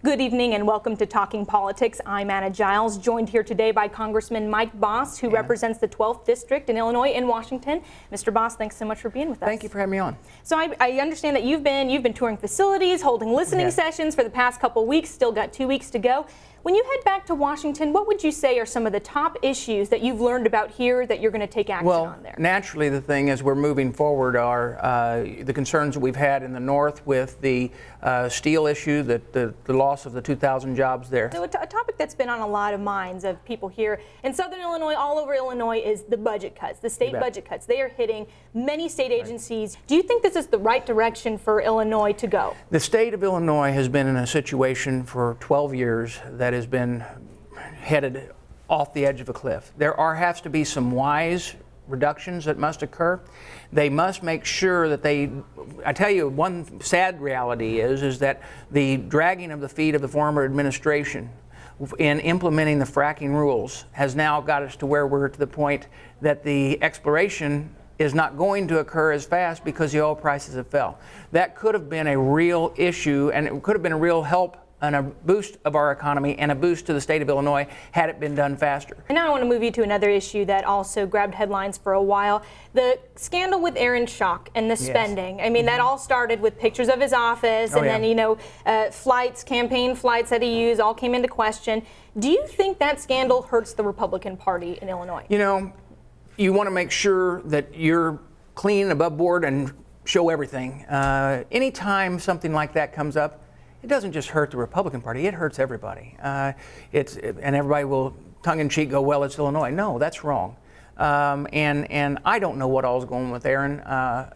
Good evening and welcome to Talking Politics. I'm Anna Giles, joined here today by Congressman Mike Bost, who represents the 12th District in Illinois in Washington. Mr. Bost, thanks so much for being with us. Thank you for having me on. So I understand that you've been touring facilities, holding listening sessions for the past couple weeks, still got 2 weeks to go. When you head back to Washington, what would you say are some of the top issues that you've learned about here that you're going to take action on there? Naturally, the thing as we're moving forward are the concerns that we've had in the north with the steel issue, the loss of the 2,000 jobs there. So a topic that's been on a lot of minds of people here in Southern Illinois, all over Illinois, is the budget cuts, the state budget cuts. They are hitting many state agencies. Do you think this is the right direction for Illinois to go? The state of Illinois has been in a situation for 12 years that has been headed off the edge of a cliff. There has to be some wise reductions that must occur. They must make sure that I tell you, one sad reality is that the dragging of the feet of the former administration in implementing the fracking rules has now got us to where we're to the point that the exploration is not going to occur as fast because the oil prices have fell. That could have been a real issue, and it could have been a real help and a boost of our economy and a boost to the state of Illinois had it been done faster. And now I want to move you to another issue that also grabbed headlines for a while, the scandal with Aaron Schock and the spending. I mean, that all started with pictures of his office and then, you know, campaign flights that he used all came into question. Do you think that scandal hurts the Republican Party in Illinois? You know, you want to make sure that you're clean, above board, and show everything. Anytime something like that comes up, it doesn't just hurt the Republican Party, it hurts everybody. And everybody will tongue-in-cheek go, well, it's Illinois. No, that's wrong. And I don't know what all's going on with Aaron.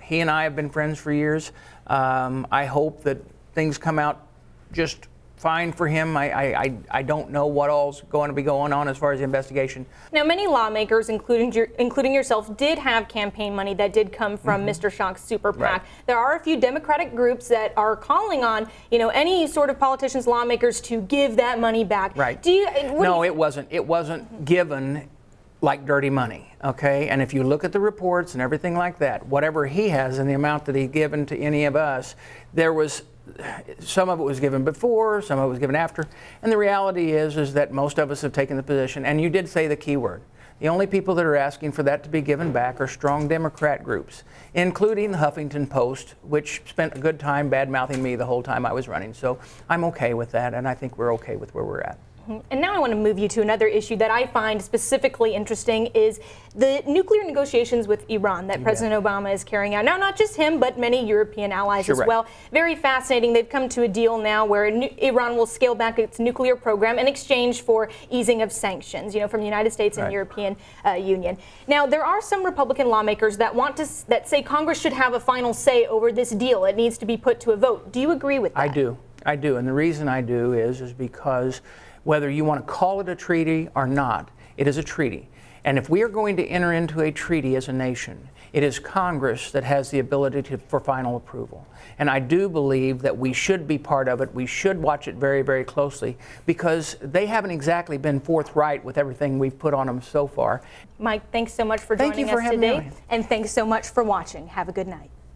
He and I have been friends for years. I hope that things come out just fine for him. I don't know what all's going to be going on as far as the investigation. Now, many lawmakers, including yourself, did have campaign money that did come from Mr. Schock's super PAC. There are a few Democratic groups that are calling on, you know, any sort of politicians, lawmakers to give that money back. Right. No, it wasn't. It wasn't given like dirty money, okay? And if you look at the reports and everything like that, whatever he has and the amount that he's given to any of us, there was some of it was given before, some of it was given after. And the reality is that most of us have taken the position, and you did say the key word. The only people that are asking for that to be given back are strong Democrat groups, including the Huffington Post, which spent a good time bad-mouthing me the whole time I was running. So I'm okay with that, and I think we're okay with where we're at. And now I want to move you to another issue that I find specifically interesting is the nuclear negotiations with Iran that President Obama is carrying out. Now, not just him, but many European allies as well. Very fascinating. They've come to a deal now where Iran will scale back its nuclear program in exchange for easing of sanctions, you know, from the United States and European Union. Now, there are some Republican lawmakers that say Congress should have a final say over this deal. It needs to be put to a vote. Do you agree with that? I do. And the reason I do is because whether you want to call it a treaty or not, it is a treaty. And if we are going to enter into a treaty as a nation, it is Congress that has the ability for final approval. And I do believe that we should be part of it. We should watch it very, very closely because they haven't exactly been forthright with everything we've put on them so far. Mike, thanks so much for joining us today. And thanks so much for watching. Have a good night.